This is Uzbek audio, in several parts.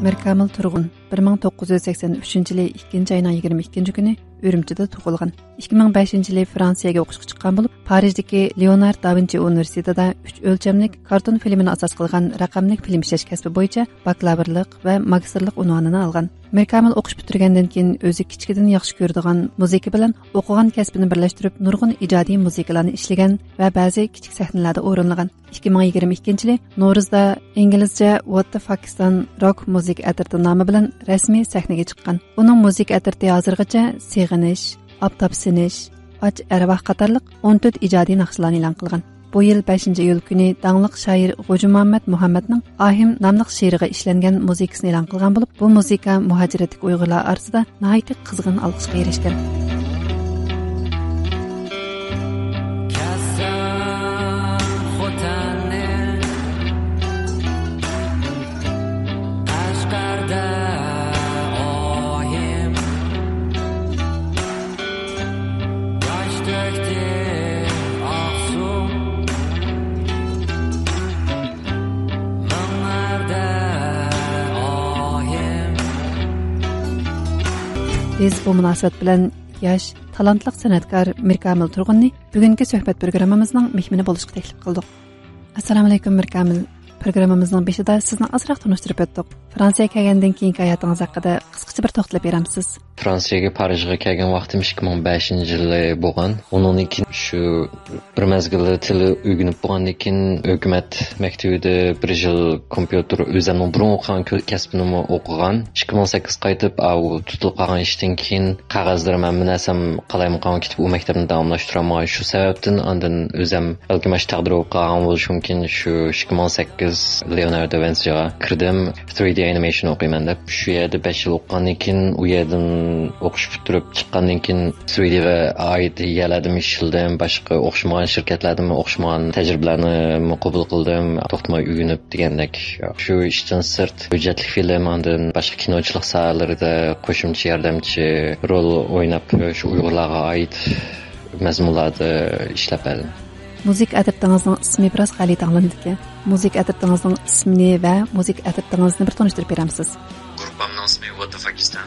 Mirkamil Turg'un 1983-yili 2-oyning 22 kuni Ürümchida tug'ilgan. 2005-yili Fransiyaga o'qishga chiqqan bo'lib, Parijdagi Leonardo da Vinci universitetida 3 o'lchamlik karton filmini asos qilgan raqamli film ishlash kasbi bo'yicha bakalavrlik va magistrlik unvonini olgan. Mirkamil o'qish bitirgandan keyin o'zi kichkidan yaxshi ko'radigan muzika bilan o'qigan kasbini birlashtirib, nurg'un ijodiy muzikalarni ishlagan va ba'zi kichik sahnalarda o'rinlagan. 2022-yili Novruzda inglizcha What the Pakistan Rock Music Atirti nomi bilan rasmiy sahnaga chiqqan. Uning muzika atirti hozirgacha Sig'inish, Obtopsinish, Och arvoh qatorliq 14 ijodiy naqshlarni e'lon qilgan. Bu yil 5-iyul kuni dangliq shoir G'o'ji Muhammadning Ahim nomli she'riga ishlangan muzikasini e'lon qilgan bo'lib, bu muzika muhojiratlik Uyg'urlar orasida nihoyatda qizg'in olqishga erishgan. Biz bu munosabat bilan yosh, talantli san'atkor Mirkamil Turg'unni bugungi suhbat programmamizning mehmoni bo'lishga taklif qildik. Assalomu alaykum Mirkamil. Programmamizning beshida sizni ozroq tanishtirib o'tdik. Fransiyaga kelgandan keyingi hayotingiz haqida qisqacha bir to'xtalib beramsiz? Fransiyaga Parijga kelgan vaqtim 2005-yili bo'lgan. Undan keyin shu bir mezgilda tili o'rganib bo'lgandan keyin hukumat maktabida bir yil kompyuter o'zimning burun o'qigan kasbini o'qigan. 2018 qaytib tutilib qolgan ishdan keyin qog'ozlar men narsam qalayman ketib u maktabni davomlashtiraman. Shu sababdan ondan o'zim ilg'amash taqdir o'qigan bo'lish mumkin. Shu 2018 Leonardo da Vinci'ga kirdim. 3D animation o'qiyman deb. Shu yerda 5 yil o'qigandan keyin u yerdan o'qish bitirib chiqqandan keyin 3D va oid yaladim ishildim. Boshqa o'xshamagan shirkatlardan o'xshamagan tajribalarni qabul qildim. To'xtamay o'rganib degandek. Shu ishdan sirt hujjatli film, ondan boshqa kinochilik sohalarida qo'shimcha yordamchi rol o'ynab shu Uyg'urlarga oid mazmunlarda ishlab berdim. Muzik atirtingizning ismi biroz g'alati anglandi. Muzik atirtingizning ismini va muzik atirtingizni bir tanishtirib beramsiz? Gruppamning ismi What the Pakistan.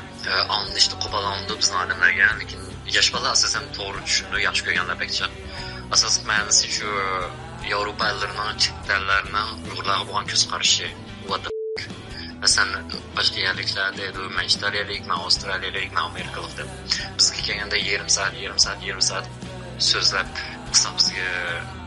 Anglashni qo'polandi bizning odamlarga, lekin yosh bolalar asosan to'g'ri tushunib yaxshi ko'rganlar bekcha. Asosiy ma'nosi shu Yevropaliklarning chiqdalarining Uyg'urlarga bo'lgan ko'z qarashi. What the masalan boshqa yerliklarda men Italiyalik, men Avstraliyalik, men Amerikalik deb bizga kelganda yarim soat so'zlab qisqa bizga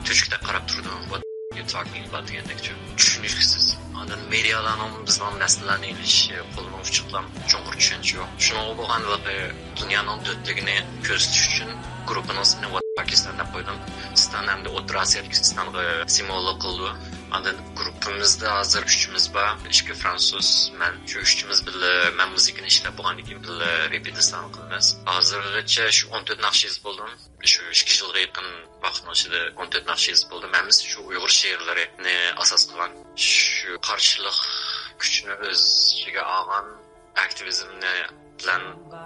tushukda qarab turdi. What you talking about degandek tushunishsiz. Ondan medialarning bizning nasllarni ilish qo'lini uchiqlam cho'nqur tushunchi yo'q. Shuning bo'lganligi dunyoning do'stligini ko'rsatish uchun guruhning ismini What Pakistan deb qo'ydim. Standartda O'rta Osiyalik Sistanga simvol qildi. Ondan guruhimizda hozir 3imiz bor. 2 fransuz, men shu 3imiz birga men muzikani ishlab bo'lgandan keyin birga repetitsiya qilamiz. Hozirgacha shu 14 naqshiz bo'ldim. Shu 2 yilga yaqin vaqtning ichida 14 naqshiz bo'ldi. Menimiz shu Uyg'ur she'rlarini asos qilgan, shu qarshilik kuchini o'ziga olgan aktivizmni bilan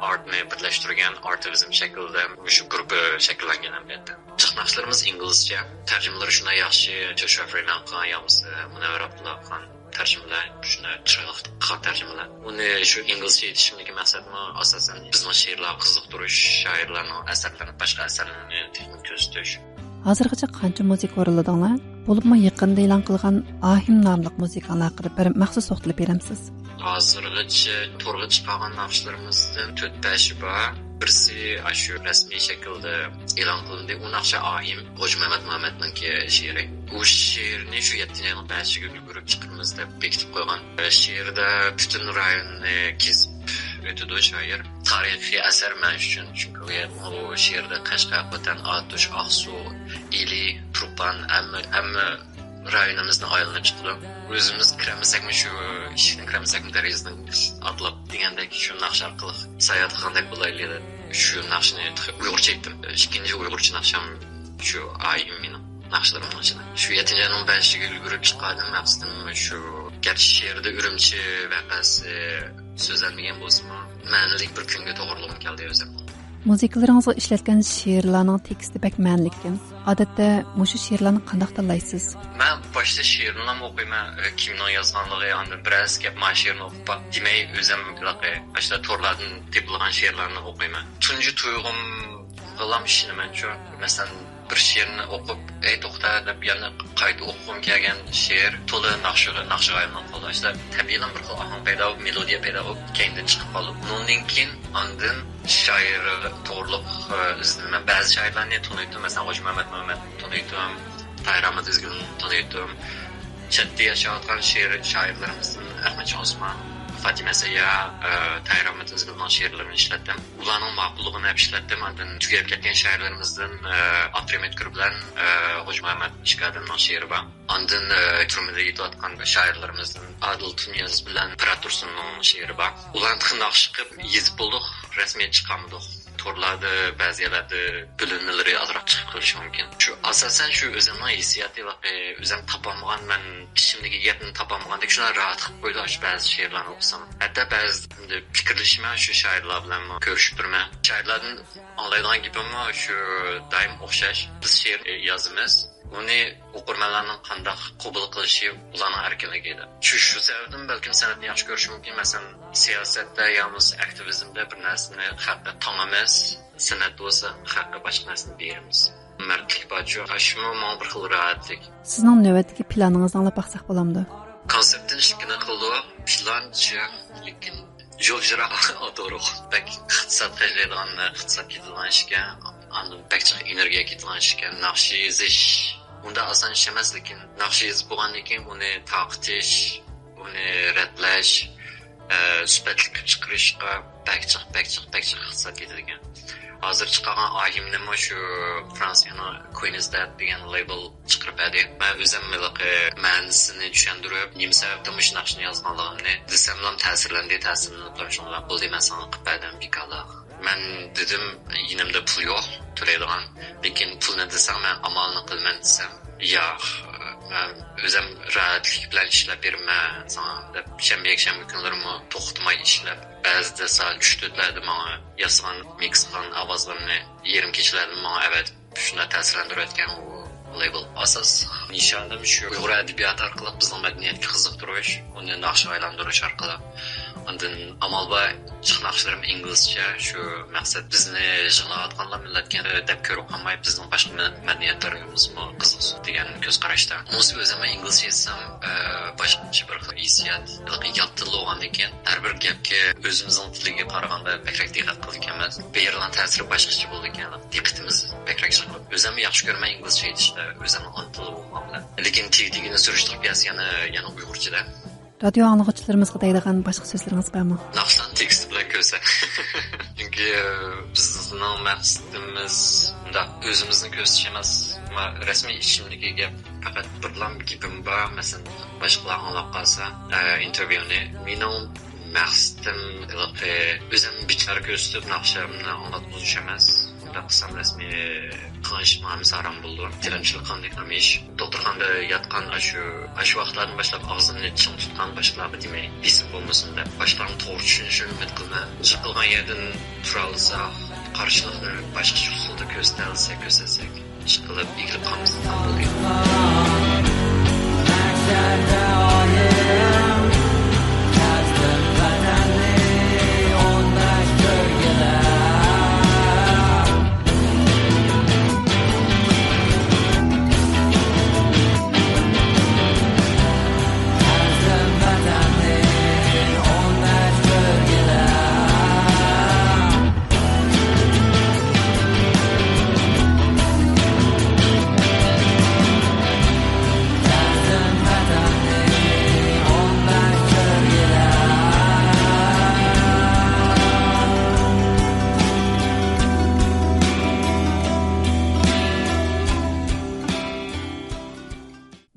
artni birlashtirgan artivizm shaklida shu guruh shakllangan albatta. Chiqnashlarimiz inglizcha, tarjimalar shuna yaxshi, Joshua Freeman qilgan yo'qsa, Munavvar Abdullah qilgan tarjimalar, shuna chiroyli qilgan tarjimalar. Uni shu inglizcha yetishimdagi maqsadim asosan bizning she'rlar qiziqtirish, shoirlarning asarlarini, boshqa asarlarni ko'rsatish. Hozirgacha qancha muzika o'rinladinglar? Bo'libmi yaqinda e'lon qilgan Ahim nomli muzikalar haqida bir maxsus to'xtalib beramsiz? Hozirgacha to'g'ri chiqqan naqshlarimizdan 4-5 bor. Birisi shu rasmiy shaklda e'lon qilindi. U naqsha Ahim G'o'ji Muhammadning she'ri. U she'rni shu 7-yilning boshiga ulgurib chiqamiz deb bekitib qo'ygan. She'rda butun rayonni kezib o'tadi shoir. Tarixiy asar men uchun, chunki u she'rda Qashqar, Xotan, Atush, Aqsu, Ili, Trupan hamma rayonimizni aylanib chiqdi. O'zimiz kiramiz-mi shu ishni kiramiz-mi darajadan atlab degandek shu naqsh orqali sayohat qilgandek bo'laylik. Shu naqshni Uyg'urcha aytdim. Ikkinchi Uyg'urcha naqsham shu Ahim mening naqshlarimning ichida. Shu 7-yilning boshiga ulgurib chiqqanim maqsadim shu garchi she'rda Urumchi vaqasi so'zlanmagan bo'lsa-mu, ma'nilik bir kunga to'g'riligim keldi o'zim. Muzikalarınızga işletken şiirlarning teksti pek ma'nili ekan. Odatda mushu she'rlarni qanday tanlaysiz? Men boshda she'rni ham o'qiyman, kimning yozganligi, endi biroz gap ma she'rni o'qib, demay o'zim ashta to'rlardan topilgan she'rlarni o'qiyman. Tunji tuyg'um qilam ishinaman-chu. Masalan, bir she'rni o'qib, to'xta deb yana qayta o'qib kelgan she'r to'la naqshiga aylanib qoldi. Ashta tabiiy bir xil ohang paydo bo'lib, melodiya paydo bo'lib, keyindan chiqib qoldi. Undan keyin andin shoir to'g'riliq izlayman. Ba'zi shoirlarni taniydim, masalan, Hoji Muhammad taniydim, Tahir Ahmad Izgilni taniydim. Chetda yashayotgan shoirlarimizdan Ahmadjon Osmon, Fatima Sayya, Tahir Ahmad Izgilning she'rlarini ishlatdim. Ularning ma'qulligini ishlatdim. Andin tugab ketgan shoirlarimizdan Abdurahmat Gul bilan Hoji Muhammad Ishkadimning she'ri bor. Andin turmada yetayotgan shoirlarimizdan Adil Tunyaz bilan Piratursunning she'ri bor. Ularni naqsh qilib yezib bo'ldik, rasmiy chiqamidik. Torlarda ba'zi yerlarda bilinmaları azroq chiqib qolishi mumkin. Shu asosan shu o'zimning hissiyoti va o'zim topolmagan, men ishimdagi gapni topolmagandek shular rahat qilib qo'ydi ba'zi she'rlarni o'qisam. Hatto ba'zi fikrlashman shu shoirlar bilan ko'rishib turman. Shoirlardan anglaydigan gapim shu doim o'xshash. Biz she'r yozamiz. Uni o'qirmanlarning qanday qabul qilishi ularning erkinligidir. Shu sababdan balkim san'atni yaxshi ko'rish mumkin. Masalan, siyosatda yoki aktivizmda bir narsani haqqa tanlamaymiz, san'at bo'lsa haqqa boshqa narsani beramiz. Mardlik bor-ku, ashmo men bir xil rahatlik. Sizning navbatdagi planingizni anglab baqsaq bo'lamdi? Konseptni ishkina qildik, planchi, lekin yo'ljira o'to'roq. Bak, iqtisod qiladigan, iqtisod ketadigan ishga, andan bakcha energiya ketadigan ishga naqshi yozish unda oson ish emas, lekin naqshi yozib bo'lgandan keyin uni taqtish, uni ratlash, sifatli chiqarishga bakcha iqtisod ketadigan. Hozir chiqqan oyimni shu Fransiyaning Queen's Dead degan label chiqarib berdi. Men o'zim ma'nosini tushuntirib, nima sababdan shu naqshni yozganligimni desamlam ta'sirlanib shunday bo'ldi, men sana qilib berdim bikala. Men dedim, yinimda pul yo'q, to'laydigan, lekin pulni desam men amalni qilman desam, yo'q, men o'zim rahatlik bilan ishlab beraman sana deb shanba kunlarimi to'xtamay ishlab, ba'zida soat 3-4larda menga yozgan mix qilgan ovozlarni yarim kechalarda menga avat shunday ta'sirlantirayotgan u label. Asos nishonim shu Uyg'ur adabiyoti orqali bizning madaniyatga qiziqtirish, uni naqshga aylantirish orqali. Ondan amal va chiqnaqshlarim inglizcha, shu maqsad bizni yig'layotganlar millatga deb ko'rib qolmay, bizning boshqa madaniyatlarimizga qiziqsin degan ko'z qarashda. O'zi o'zim inglizcha yetsam, boshqacha bir hissiyot, yot til bo'lgandan keyin har bir gapga o'zimizning tiliga qaraganda bakrak diqqat qilganmiz. Berilgan ta'siri boshqacha bo'ldi ekan. Diqqatimiz bakrak chiqib. O'zim yaxshi ko'raman inglizcha yetishda, o'zim on tili bo'lgan. Lekin tegdigini surishtirib kelsa yana Uyg'urchada. Radio anlıqçılarımızga deydigan boshqa so'zlaringiz bormi? Naqshdan tekst bilan ko'rsa. Chunki bizning maqsadimiz unda o'zimizni ko'rsatish emas, rasmiy ishimdagi gap faqat birlam gapim bor. Masalan, boshqalar anglab qolsa, intervyuni mening maqsadim o'zim bichara ko'rsatib naqshamni anlatmoqchi emas. Qisam rasmiy qilish ma'nosi harom bo'ldi. Tilanchilik qanday qilmish? Doktorxonada yotgan shu vaqtlardan boshlab og'zimni ching tutgan boshqalarga demay, bisim bo'lmasin deb boshqalarni to'g'ri tushunishini umid qilman. Yiqilgan yerdan tura olsak, qarshilikni boshqa usulda ko'rsatsak, ish qilib egilib qolamiz ham bo'ldi.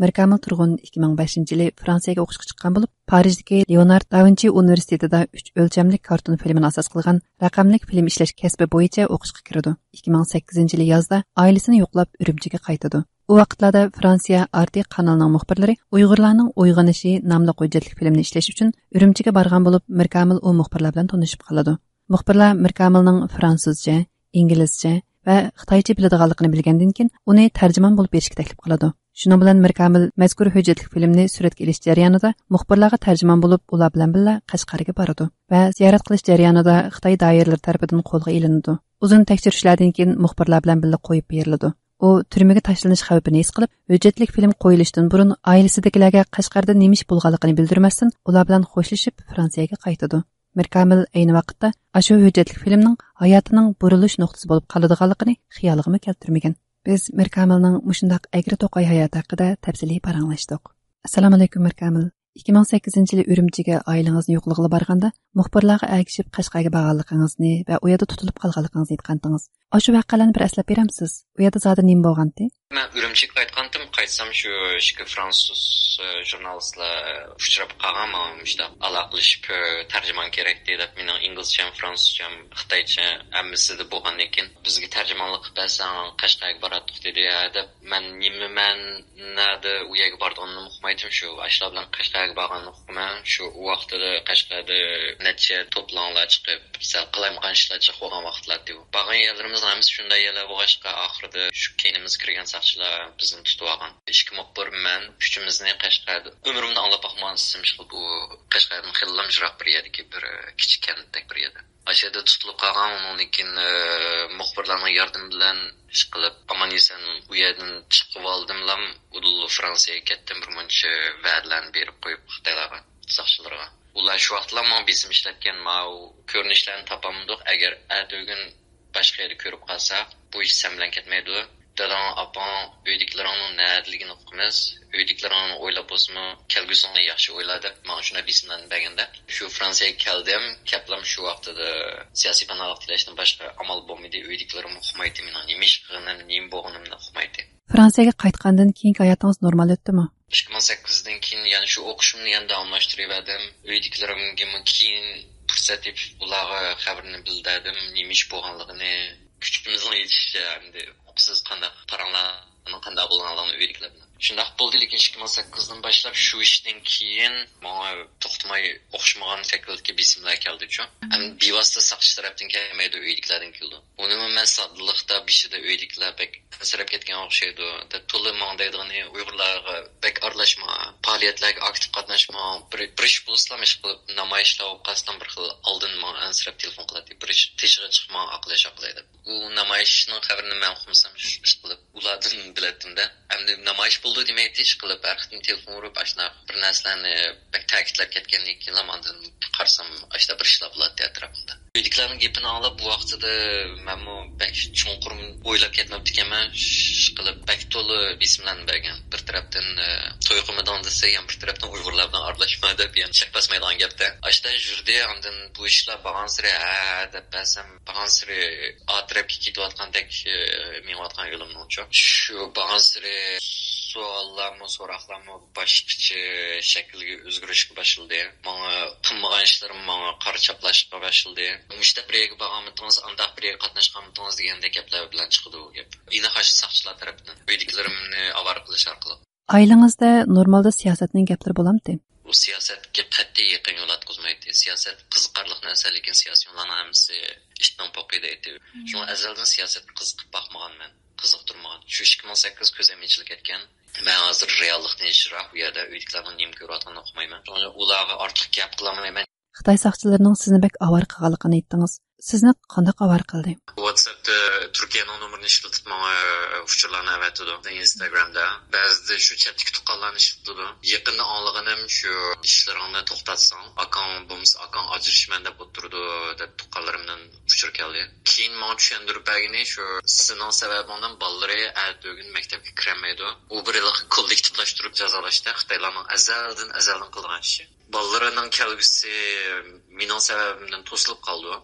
Mirkamil Turg'un 2005-yili Fransiyaga o'qishga chiqqan bo'lib, Parijdagi Leonard da Vinci universitetida 3 o'lchamlik karton filmini asos qilgan raqamlik film ishlash kasbi bo'yicha o'qishga kirdi. 2008-yili yozda oilasini yo'qlab Urumchiga qaytadi. U vaqtlarda Fransiya RT kanalining muxbirlari Uyg'urlarning uyg'onishi nomli hujjatli filmni ishlash uchun Urumchiga borgan bo'lib, Mirkamil u muxbirlar bilan tanishib qoladi. Muxbirlar Mirkamilning fransuzcha, inglizcha va xitoycha biladiganligini bilgandan keyin uni tarjimon bo'lib berishga taklif qiladi. Shuning bilan Mirkamil mazkur hujjatli filmni suratga olish jarayonida muxbirlarga tarjimon bo'lib ular bilan birga Qashqarga boradi va ziyorat qilish jarayonida Xitoy doiralari tomonidan qo'lga ilinadi. Uzun tekshirishlardan keyin muxbirlar bilan birga qo'yib beriladi. U turmaga tashlanish xavfini his qilib, hujjatli film qo'yilishdan burun oilasidagilarga Qashqarda nima ish bo'lganligini bildirmasdan, ular bilan xo'shlashib Fransiyaga qaytadi. Mirkamil ayni vaqtda ashu hujjatli filmning hayotining burilish nuqtasi bo'lib qoladiganligini xiyoliga keltirmagan. Biz Mirkamilning mushundaq agri to'qay hayoti haqida tafsiliy paranglashdik. Assalomu alaykum Mirkamil. 2008-yili Urumchiga oilangizni yo'qlig'iga borganda muxbirlarga agishib Qashqarga borganligingizni va u yerda tutilib qolganligingizni aytgandingiz. Shu voqealarni bir eslab beramsiz? U yerda zoda nima bo'lgandi? Men Urumchiga qaytsam shu fransuz jurnalistlar uchrab qolgan, mana aloqalashib tarjimon kerak deb mening inglizcham, fransuzcham, xitoycha hammasida bo'lgandan keyin bizga tarjimonlik qilsang Qashqarga boradiq dedi. Deb men nimaman nada u yerga borganimni uqmaydim, shu ashlar bilan Qashqarga borganman. Shu vaqtida Qashqarda necha to'planlar chiqib, qilayotgan ishlar chiqib qolgan vaqtlarda borgan yerlarimiz hammasi shunday yerlar bo'lg'achqa oxirida shu keynimiz kirgan saqchilar bizni tutib olgan. Ikki muxbir men uchimizni Qashqarda umrimni anglab boqmansam bu Qashqardan xillam jiroq bir yerdagi bir kichik kentdek bir yerda. Ashada tutilib qolgan, undan keyin muxbirlarning yordami bilan ish qilib aman-eson u yerdan chiqib oldimlam, Fransiyaga ketdim, bir muncha va'dalarni berib qo'yib Xitoylarga, saqchilarga. Ular shu vaqtlar men bisim ishlatgan, ko'rinishlarni topamdik. Agar atugin boshqa yerda ko'rib qolsak, bu ish sen bilan ketmaydi. Dadam, apam, uydagilarning nadaligini o'qimiz, uydagilarni o'ylab bo'lsa, kelgusini yaxshi o'yla deb, men shuna bisimdan berganda, shu Fransiyaga keldim, kaplam shu vaqtida siyosiy panoh tilashdan boshqa amal bo'lmaydi, uydagilarim o'qimaydi, men nima ish qilganim, nima bo'lganimni o'qimaydi. Fransiyaga qaytgandan keyingi hayotingiz normal o'tdimi? 2008dan keyin yana shu o'qishimni yana davomlashtirib, uydagilarimga keyin fursat deb ularga xabarini bildirdim, nima ish bo'lganligini, kuchimizni yetishdi, endi siz qanday paranglarning qanday bo'lganligini o'ylaydilar. Shunday bo'ldi, lekin 2008dan boshlab shu ishdan keyin menga to'xtamay o'xshamagan fakultetga bisimlar keldi-ku. Bevosita saqchi tarafdan kelmaydi, uydagilardan keldi. Uni men sodliqda bishida uydagilar bek sirab ketgan o'xshaydi. To'liq mangdaydigani Uyg'urlarga bek aralashma, faoliyatlarga aktiv qatnashma, bir ish bo'lsa ish qilib namoyishlar olib qasdan bir xil oldin men ansirab telefon qiladi. Bir ish teshig'i chiqma, aqlasha qiladi. Bu namoyishning xabarini men o'qimasam ish qilib ulardan biladim-da. Endi namoyish bo'ldi demaydi, ish qilib arxivdan telefon urib ashna bir narsalarni bek ta'kidlab ketgandan keyin mandan qarsam ashna bir ishlar bo'ladi atrofimda. Uydagilarning gapini olib bu vaqtida men bek chunqur o'ylab ketmabdi ekanman, ish qilib bek to'li bisimlarni bergan. Bir tarafdan to'yqimidan desa, ham bir tarafdan Uyg'urlar bilan aralashma deb, ham chak basmaydigan gapda. Ashna yurdi, ondan bu ishlar bag'on siri deb basam, bag'on siri atrofga ketayotgandek menayotgan yo'limni shu bag'on siri savollarmi, so'roqlarmi boshqacha shaklga o'zgarishga boshladi. Menga qilmagan ishlarim menga qarchaplashga boshladi. Mishda birga borganmiz, andaq birga qatnashganmiz degandek gaplar bilan chiqdi u gap. Yana qarshi saqchilar tomonidan uydagilarimni avara qilish orqali. Oilangizda normalda siyosatning gaplari bo'lamdi? Bu siyosatga qat'iy yaqin yo'l atqazmaydi. Siyosat qiziqarli narsa, lekin siyosiy yo'llarning hammasi ishdan poqiydi aytdi. Shu azaldan siyosatga qiziqib boqmaganman, qiziqtirmagan. Shu 2008 ko'zim ichilib ketgan. Men hozir reallikni ishroq bu yerda uydagilarning nima ko'rayotganini o'qimayman. Ularga ortiq gap qilmayman. Xitoy saqchilarining sizni bek avar qilganligini aytdingiz. Sizni qanday avar qildi? WhatsAppda Turkiyaning nomerini ishlatib menga uchurlarni avatdi. Instagramda ba'zida shu chatga tuqqanlarni ishlatdi. Yaqinda anlaganim shu ishlaringni to'xtatsang, akang bo'lmasa akang ajrashman deb o'tirdi deb tuqqanlarimdan uchur keldi. Keyin men tushuntirib bergani shu sizning sababingizdan bolalari ertaga maktabga kirmaydi. U bir yil kollektivlashtirib jazolashda Xitoylarning azaldan qilgan ishi. Ballarının kelgisi mening sababimdan to'silib qoldi.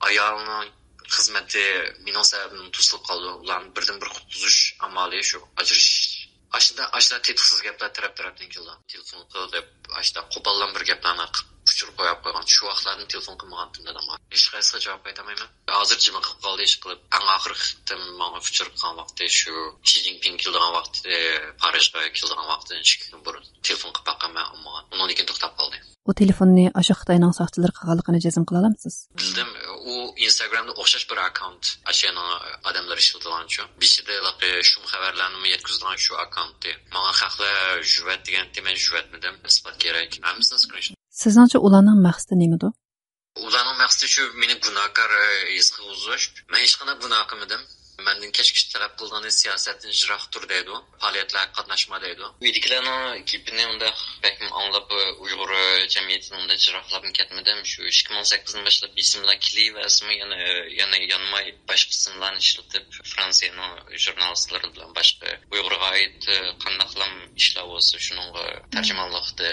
Ayolning xizmati mening sababimdan to'silib qoldi. Ularni birdan bir qutqizish amali shu ajrish. Ashda tetiqsiz gaplar tarafdan keldi. Telefon qilib, ashda qo'pollan bir gaplarni uchirib qo'ygan. Shu vaqtlarda telefon qilmagandim dedim. Hech qaysiga javob aytmayman. Hozir jim qilib qoldi ish qilib. Eng oxirgi menga uchirib qolgan vaqti shu Xi Jinping kelgan vaqti, Parijga kelgan vaqtidan 2 kun burun telefon qilib boqqanman, ammo undan keyin to'xtab qoldi. O telefonni ashu Xitoyning saqchilari qilganligini jazm qila olamsiz? Bildim. U Instagramda o'xshash bir akkaunt ashana odamlar ishlatgan shu. Bishida shu xabarlarni yetkazgan shu akkauntda. Menga xalqlar juvat degan men juvatmidim. Isbot kerak. Hammasini screenshot. Sizningcha ularning maqsadi nimada? Ularning maqsadi shu meni gunohkor his qilg'izish. Men hech qanday gunoh qilmadim. Mendan kechkish talab qilgan siyosatdan jiroq tur deydi. Faoliyatlarga qatnashma deydi. Uydagilarning gapini unda bakm anglab Uyg'ur jamiyatining unda jiroqlab ketmadim. Shu 2018dan boshlab bismillah klivasmi yana yanmay boshqa qismlarni ishlatib Fransiyaning jurnalistlari bilan boshqa Uyg'urga oid qandaqlam ishlar bo'lsa shuningga tarjimonlikda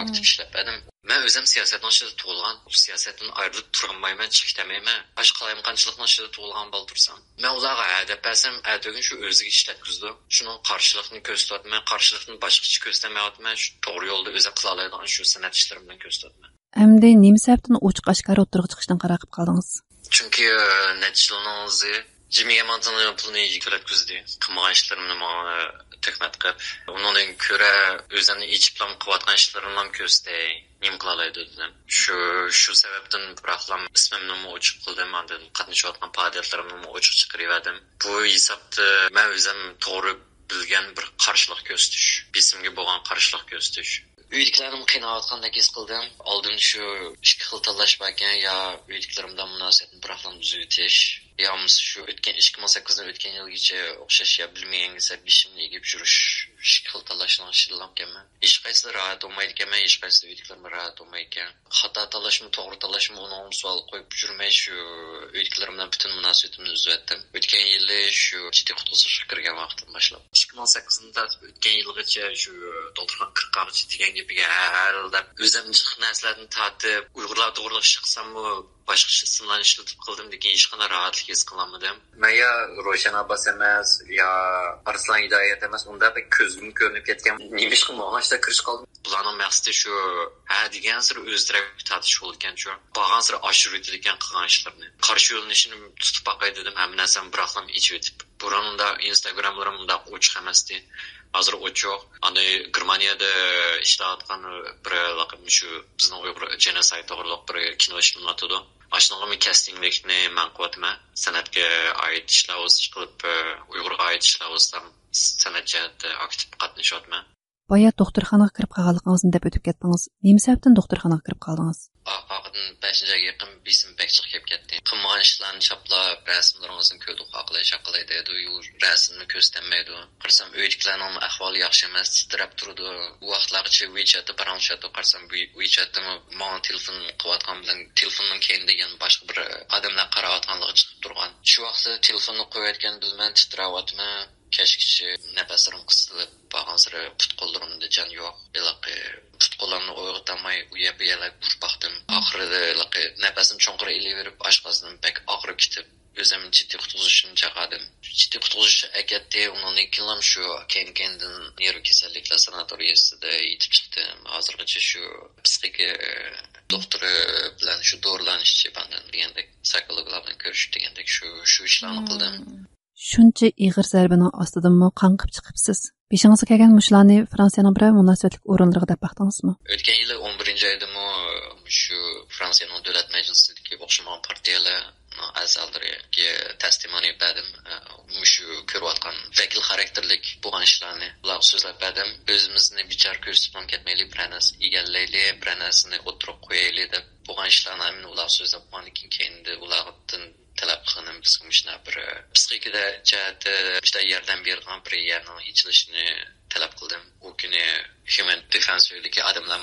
aktiv ishlab edim. Men o'zim siyosatning ichida tug'ilgan, siyosatdan ayrilib turolmayman, chiqishdamayman. Boshqa qalamqanchilikning ichida tug'ilgan bo'ltursam. Men ularga adab bersam, adabin shu o'ziga ishlatkizdi. Shuning qarshilikni ko'rsatmay, qarshilikni boshqacha ko'rsatmayotman, shu to'g'ri yo'lda o'zi qila oladigan shu san'at ishlarim bilan ko'rsatman. Endi nima sababdan ochiq oshkora o'tirib chiqishdan qaror qilib qoldingiz? Chunki natijalarningizni Jimiga mantani pulni yig'atkizdi. Qilmagan ishlarimni menga tuhmat qilib, undan ko'ra o'zini ichiblam qilayotgan ishlarimni ham ko'rsatay. Nim qilalaydi dedim. Shu sababdan biroqlam ismimni o'chib qildim, mendan qatnashayotgan faoliyatlarimni o'chib chiqarib Bu hisobda men o'zim to'g'ri bilgan bir qarshilik ko'rsatish, bisimga bo'lgan qarshilik ko'rsatish. Uydagilarim qiynayotgandek his qildim. Oldin shu ikki xil tanlash ekan, yo uydagilarim bilan munosabatni biroqlam tuzatish, yo shu o'tgan 2018dan o'tgan yilgacha o'xshash ya bilmaganingizda bishimni egib yurish ikki xil tanlashni ishlayapman. Hech qaysi rahat bo'lmaydi ekan, hech qaysi uydagilarim rahat bo'lmaydi ekan. Xato tanlashmi, to'g'ri tanlashmi uni savol qo'yib yurmay shu uydagilarim bilan butun munosabatimni uzatdim. O'tgan yili shu jiddiy qutqizishga kirgan vaqtdan boshlab 2018da o'tgan yilgacha shu doktorxon 40 degan gapiga haldab o'zim jiq narsalarni tatib Uyg'urlar to'g'ri ish qilsammi boshqa ismlarni ishlatib qildim degan hech qanday rahatlik his qilmadim. Men ya Ro'shan Abbas emas, yo Arslan Hidoyat emas, unda bir ko'zim ko'rinib ketgan. Nima ish qilmoqda kirish qoldim. Bularning maqsadi shu, degan sir o'zdirab tatish bo'lgan shu. Bo'lgan sir oshirib ekan qilgan ishlarni. Qarshi yo'lnishini tutib boqay dedim, hamma narsani biroqlam ichib o'tib. Burunda Instagramlarimda ochiq emasdi. Hozir ochiq. Ana Germaniyada ishlayotgan bir laqab shu bizning Uyg'ur genocide to'g'riliq bir kino ishlanadi. Ashunga castinglikni men qilyapman. San'atga oid ishlar qilib, Uyg'urga oid ishlar san'at jihatda aktiv qatnashyapman. Boya doktorxonaga kirib qolganligingizni deb o'tib ketdingiz. Nima sababdan doktorxonaga kirib qoldingiz? Oqidan 5-ga yaqin bisim bekchiq kelib ketdi. Qilmagan ishlarni chaplab, rasmlaringizni ko'rdik, aqlaydi, rasmni ko'rsatmaydi. Qarsam uydagilarning ahvoli yaxshi emas, titrab turdi. Bu vaqtlargacha WeChatda paramshatib qarsam WeChatda men telefon qilayotgan bilan telefonning keyinda yana boshqa bir odamlar qarayotganligi chiqib turgan. Shu vaqtda telefonni qo'yayotgan bilman titrayotman. Kechgacha nafasim qisilib, bag'ansira put-qo'llarimda jon yo'q. Put-qo'llarni o'yg'otmay uyab-uyalab turib oxirida nafasim cho'nqira ilaverib, oshqozonimdan pek og'rib ketib, o'zim jiddiy qutqizishni chaqirdim. Jiddiy qutqizish akatda undan keyin shu keyin-keyindan neyro kasalliklar sanatoriyasida yetib chiqdim. Hozirgacha shu psixika doktori bilan shu dorilanishchi bandan degandek, psixologlar bilan ko'rishib degandek shu ishlarni qildim. Shuncha ig'ir zarbaning ostidanmi qanqib chiqibsiz? Beshingizga kelgan mushlarni Fransiyaning bir munosabatlik o'rinlariga deb baqdingizmi? O'tgan yili 11-oydami shu Fransiyaning davlat majlisidagi o'xshamagan partiyalar a'zolariga testimoniya berdim. Shu ko'rayotgan vakil xarakterlik bo'lgan ishlarni ular so'zlab berdim. O'zimizni bichar ko'rsatib ham ketmaylik, bir narsa egallaylik, bir narsani o'tirib qo'yaylik deb bo'lgan ishlarni ular so'zlab keyin ulardan talab qildim bizga shuna bir psixikada jihatda işte yordam bergan bir yerning ichilishini talab qildim. U kuni Human Defense yo'lidagi odamlar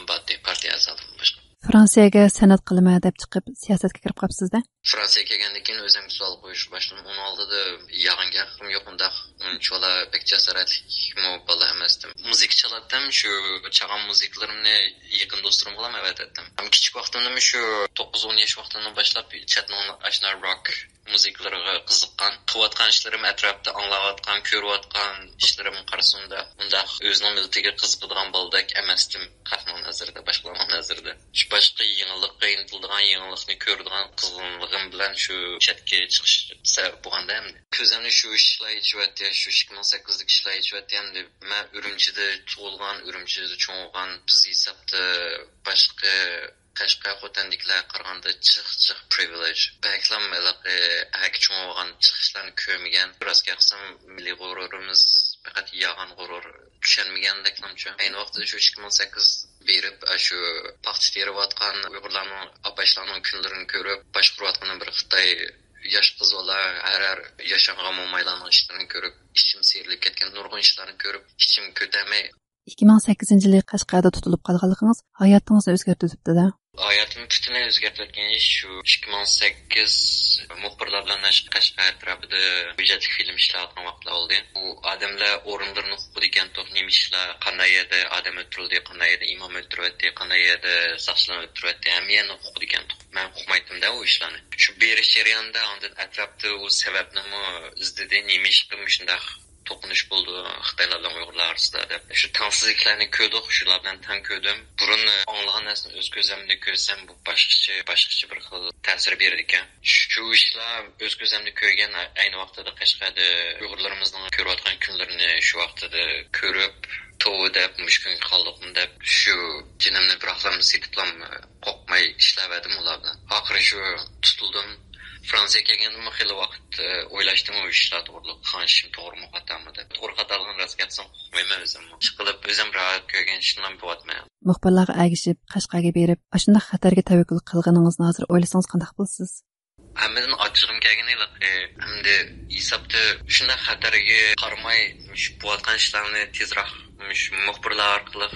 partiya a'zolari boshqa. Fransiyaga san'at qilma deb chiqib siyosatga kirib qolibsiz-da? Fransiyaga kelgandan keyin o'zim savol qo'yish boshladim. Uni oldida yog'inga haqqim yo'q unda. Unchola pek jasoratli bola emasdim. Muzik chalardim, shu chag'an muziklarimni yaqin do'stlarim bilan aytdim. Ham kichik vaqtimda shu 9-10 yosh vaqtimdan boshlab chatnon ashna rock muziklariga qiziqqan, qilayotgan ishlarim atrofda anglayotgan, ko'rayotgan ishlarim qarasunda unda o'zining millatiga qiziqadigan bo'ldak emasdim. Qahmon nazarida, boshqalarning nazarida. Shu boshqa yangilikqa intiladigan, yangilikni ko'radigan qizg'inligim bilan shu chatga chiqish sabab bo'lganda endi. Ko'zimni shu ishlar ichvatdi, shu 2018dagi ishlar ichvatdi endi. Men Urumchida tug'ilgan, Urumchida cho'ng'ilgan, biz hisobda boshqa Qashqar xo'tanliklar qaraganda jiq privilege. Baklam ак cho'ng'an chiqishlarni ko'rmagan. Biroz qilsam milliy g'ururimiz faqat yag'an g'urur tushunmagandek namcha. Ayni vaqtda shu 2018 berib shu paxta terayotgan Uyg'urlarning apashlarning kunlarini ko'rib, boshqarayotgan bir Xitoy yosh qizlar har yashagan mo'maylarning ishlarini ko'rib, ichim serilib ketgan nurg'un ishlarni ko'rib, ichim ko'tarmay 2008-yili Qashqarda tutilib qolganligingiz hayotingizni o'zgartirdi-da. Hayotimni butunlay o'zgartirgan ish shu 2008 muxbirlar bilan Qashqar atrofida hujjatli film ishlayotgan vaqtlar oldi. Bu odamlar o'rindirini huquq degan to'xnim ishlar, qanday edi odam o'tirildi, qanday edi imom o'tirildi, qanday edi soqchilar o'tirildi, hamma huquq degan men huqumaydim-da u ishlarni. Shu berish jarayonida ondan atrofda u sababni izdidi, nima ish qilib shunday to'qinish bo'ldi Xitoylar bilan Uyg'urlar orasida deb. Shu tangsizliklarni ko'rdik, shular bilan tan ko'rdim. Burun anglagan narsani o'z ko'zimda ko'rsam bu boshqacha bir xil ta'sir berdi ekan. Shu ishlar o'z ko'zimda ko'rgan ayni vaqtida Qashqarda Uyg'urlarimizning ko'rayotgan kunlarini shu vaqtida ko'rib deb mushkun qoldim deb shu jinimni biroqlam setiblam qo'rqmay ishladim ular bilan. Oxiri shu tutildim. Fransiyaga kelganimda xeyli vaqt o'ylashdim u ishlar to'g'riliq qanishim to'g'rimi xatami deb. To'g'ri xatoligini rasgatsan qo'ymayman o'zim. Chiqilib o'zim rahat ko'rgan ishlarni bo'yatmayman. Muxbirlarga agishib Qashqarga berib, ashunda xatarga tavakkul qilganingizni hozir o'ylasangiz qanday bo'lasiz? Hammadan ochig'im kelganinglar, hamda hisobda shunday xatarga qaramay shu bo'yatgan ishlarni tezroq muxbirlar orqali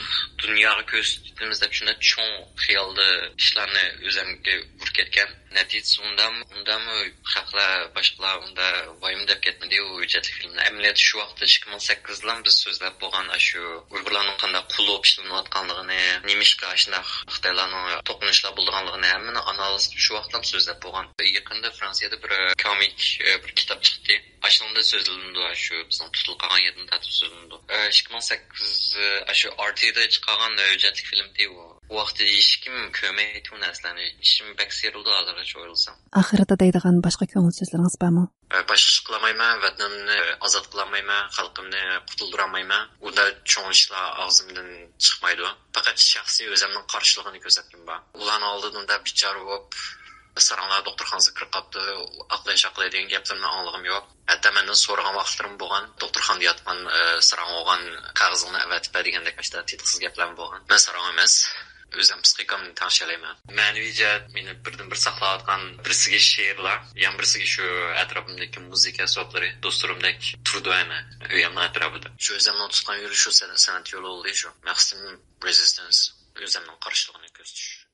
dunyoga ko'rsatamiz deb shunday cho'ng xiyolda ishlarni o'zimga urib ketgan. Natijasi undami xalqlar boshqalar unda voyim deb ketmadi u hujjatli filmni. Amaliyotda shu vaqtda 2008 biz so'zlab bo'lgan shu Uyg'urlarning qanday qulluq ishlanayotganligini, nimishqa shunday Xitoylarning to'qinishlar bo'lganligini hammani analiz shu vaqtda so'zlab bo'lgan. Yaqinda Fransiyada bir komik bir kitob chiqdi. Aslında sözlündü şu bizim tutulgan yerden tatlı sözlündü. 2008 şu RT'de çıkan hüccetli film değil o. O vakti işkim kömeği tüm neslerini işim pek serildi ağzına çoğulsam. Ahirda deydigan başka köngül sözleriniz barmı? Başka kılamayman, vatanımni azat kılamayman, halkımni kurtulduramayman. O da çoğun işler ağzımdan çıkmaydı. Fakat şahsi özümün karşılığını gözettim ben. Ulan aldığında biçare olup Saranglar doktorxonasiga kirib qapti, aqlay degan gaplarni anlig'im yo'q. Hatto mendan so'ragan vaqtlarim bo'lgan, doktorxonada yotgan sarang olgan qog'ozini avatib degandek ashta tetiqsiz gaplar bo'lgan. Men sarang emas, o'zim psixikamni tanishalayman. Ma'naviy jihat meni birdan-bir saqlayotgan birisiga she'rlar, yana birisiga shu atrofimdagi muzika so'zlari, do'stlarimdek turdoyman uyimning atrofida. Shu o'zimning tutgan yurish shu san'at yo'li bo'ldi shu. Maqsadim resistance, o'zimning qarshiligini ko'rsatish.